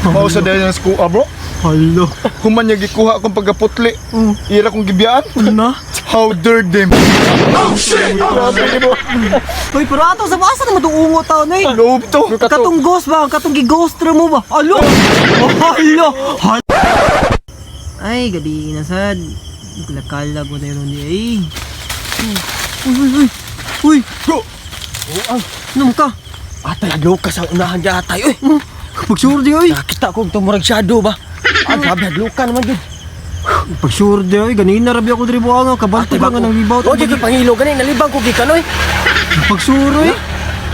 Mao sa dayon sa kuha bro. Hala. Human niya gikuha akong pagkaputli. Ira kong gibiyaan. Na? How dare them. Oh shit! Grabe ni bro. Uy, pero ato sa basa naman itong ungo tao na eh. Loob to. Katong ghost ba? Katong gighost ra mo ba? Alo! Hala! Ay, gabi na sad. Kalakalag mo na yun niya eh. Uy! Bro! Ano ka? Atay, hadlok ka sa unahan dyan atay. Uy! Pag-sure di oy! Nakita ko itong murag shadow ba? Ang sabi, hadlok ka naman dyan. Pag-sure di oy! Ganina rabi ako diri buha nga. Kabanto ka nga ng libaw. O, dyan pangilo ganin. Nalibang ko gikan, oy. Pag-sure oy!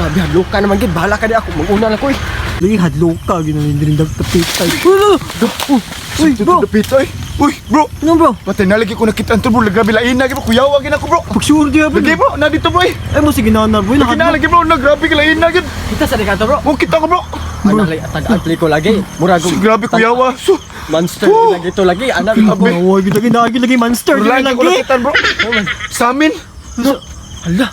Sabi, hadlok ka naman dyan. Bahala ka di ako. Mag-una na ko, eh. Lagi hadlok ka. Ginanin din tapitay. Uy, bro! Lapitoy. Uy, bro. Ano bro? Patay nalagi ko nakita bro. Grabe lain na bro. Kuyawa gina ko bro. Pag-sure di oy! Lagi bro. Na dito bro eh. Ay mo sige na boy. Kinalagi bro. Grabe ka lain na gid. Kita sa dekanto, bro. Oh, kita ko bro. Analay, atag-atli ko lagi. Murag Grabe kuyawa. So, monster lagi ito lagi. Anak ito, bro. Oh, lagi monster di lagi ko lagi. nakita bro. Sa amin. Hala.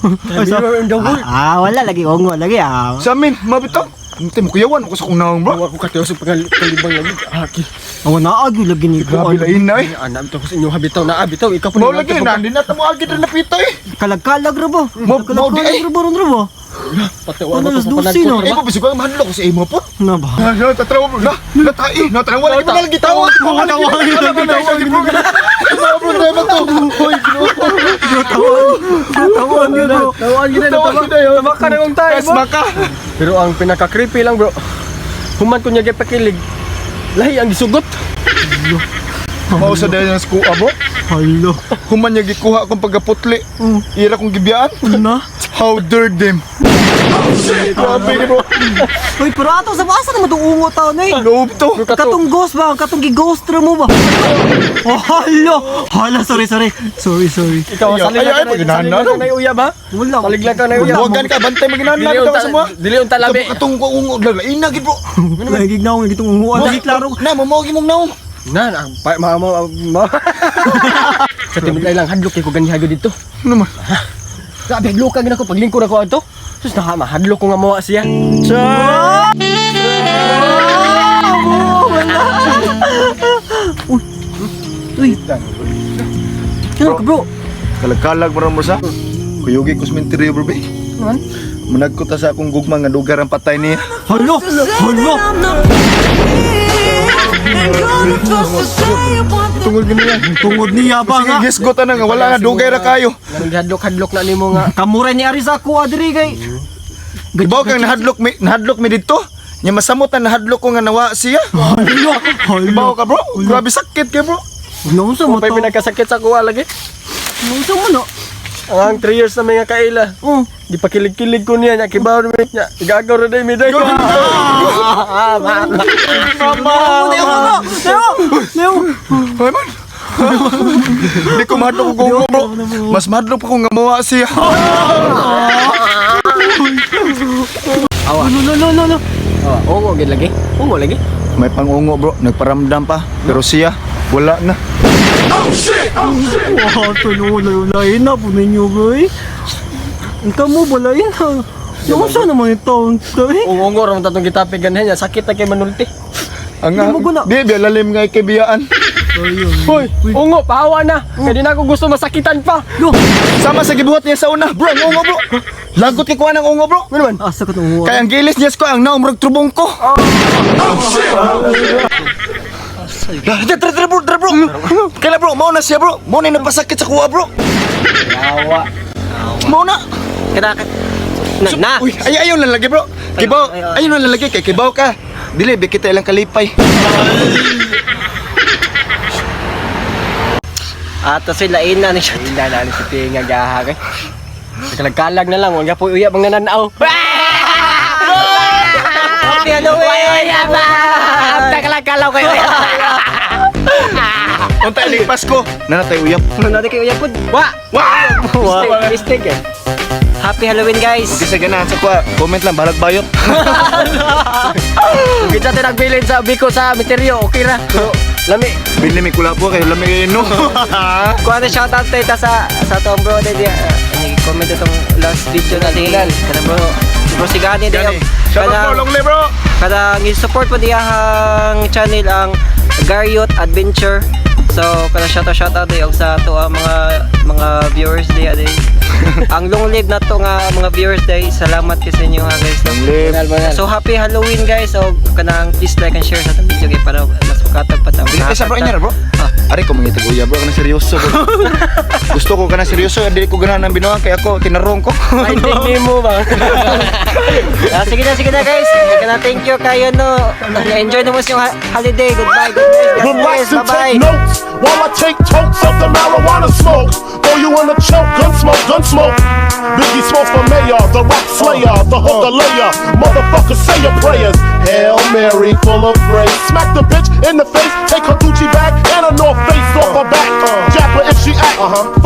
Mirror in the world. Wala lagi ongo lagi Sa amin. Mabito. Hindi mo kuyawan ako sa kong naong bro. Ako katiyo sa kalibang lagi. Aki. Awa na agi lagi ni ko. Grabe lain na eh. Anak ito ko sa inyo habitaw na abitaw. Ikaw po Mau lagi na. Hindi na tamo agad na lapitoy. Kalag-kalag ra ba? Mau di ay. Kalag-kalag ra ba ron ra ba? Patawa Ano, ko sa dusi, panagpot. no? Eh, mabisi ko ang mahalo ko sa imo po. Na ba? Tatrawa bro. Natai. Natrawa lagi mo na lagi tawa. Tawan yun bro. Tawaan gina na tama ka na kong tayo, bro. Maka. Pero ang pinaka-creepy lang, bro. Human ko niya pakilig. Lahi ang gisugot. Mao sa dayon sa kuha bro. Hala. Human niya gikuha akong pagkaputli. Ira kong gibiyaan. Na? How dare them. Grabe ni bro. Uy, pero ato sa basa naman itong ungo tao na eh. Loob to. Katong ghost ba? Katong gighost ra mo ba? Hala, sorry. Ikaw, Ayaw, salig lang ayaw, ka paginahan na na, na uyab, ha? Wala. Salig lang ka na uyab. Huwagan ka, bantay maginan na ka sa mga. Dili unta labi. Katong ungo, lalain na gid bro. Lagi na akong itong ungo. Lagi klaro. Na, mamawagi mong naong. Na, sa timid lang hadlok ko ganyan hagod dito. Ano man? Grabe, hadlok ka gina ko paglingkod ako ato. Sus na mahadlok ko nga mawa siya. Uy. Ano ka bro? Kalag-kalag mo sa. Kuyugi ko sa menteryo bro be. Naman? Managkot sa akong gugma nga lugar ang patay niya. Hala. Tungod niya ba Sige, nga? guess ko na nga wala nga dugay ra kayo. Nang hadlok na nimo nga. Kamuray ni Arisa ko adiri kay. Gibaw kang nahadlok mi dito. Nya masamot na nahadlok ko nga nawa siya. Gibaw ka bro. Grabe sakit kay bro. Naunsa mo Pay to? pinagkasakit sa kuha lagi. Naunsa mo no? Ang 3 years na mga kaila. Di pa kilig-kilig ko niya, kibaw naman niya. Igagaw na mi day. Leo. Ay man. Di ko mahadlok ko gungo bro. Mas mahadlok pa ko nga mawa siya. Awa. No. Ungo gid lagi. Ungo lagi. May pangungo bro, nagparamdam pa. Pero siya, wala na. Wow, lain na po ninyo boy. Ikaw mo ba lain na? Naunsa naman ito? Ungo ra man tatong gitapig ganyan niya. Sakit na kay manulti. Ang Di mo guna. Di, lalim nga ikibiyaan. Hoy, ungo pahawa na. Kaya di na ako gusto masakitan pa. Sama sa gibuhat niya sa una. Bro, ang ungo bro. Lagot ni kuha ng ungo bro. Ano man? Asa ka itong uwa? Kaya ang gilis niya ko, ang naumrag trubong ko. Dre bro. Kaya bro, mau na siya bro. Mau na yung napasakit sa kuha bro. Awa. Mau na. Kinakat. Na. Uy, ayaw na lagi bro. Kibaw, ayaw na lagi kay kibaw ka. Dili, kita ilang kalipay. Ato sila ina ni siya. Ina na ni si Tinga gahagay. Kalag-kalag na lang, wag po uyab ang nananaw. Ano uyab ba? Kalag-kalag kayo. Unta iling Pasko. Nanatay uyap. Nanati kayo uyab pud. Wa. Mistake eh. Happy Halloween guys. Hindi sa ganahan sa kuha. Comment lang, balag bayot. Kita tayo nagbilin sa Biko sa Meterio. Okay ra. Lami. Bili may kula po kayo, lami no. Kuha na shoutout tayo sa Tom Bro. Comment itong last video natin. Kanang bro. Bro, sigahan niya din. Shout out bro, long live bro. Kada i-support po diyahang channel ang Garyot Adventure. So kada shoutout day og sa to ang mga viewers diya day. Ang long live na to nga mga viewers day. Salamat kasi inyo ha guys. Long live. So happy Halloween guys. Og kanang please like and share sa itong video kay para mas makatag pa ta. Isa bro niya bro. Ari ko mangita kuya bro kana seryoso bro. Gusto ko kana seryoso dili ko ganahan ng binuang kay ako tinarong ko. Ay, hindi mo ba? Sige na guys. Thank you kayo no. Enjoy na mo yung holiday. Goodbye. God bless. Relax and Bye-bye. take notes while I take totes of the marijuana smoke. Throw you in a choke, gun smoke. Biggie smokes for mayor, the rock slayer, the hooker layer. Motherfucker, say your prayers. Hail Mary, full of grace. Smack the bitch in the face, take her Gucci bag and a North Face off her back. Jab her if she act.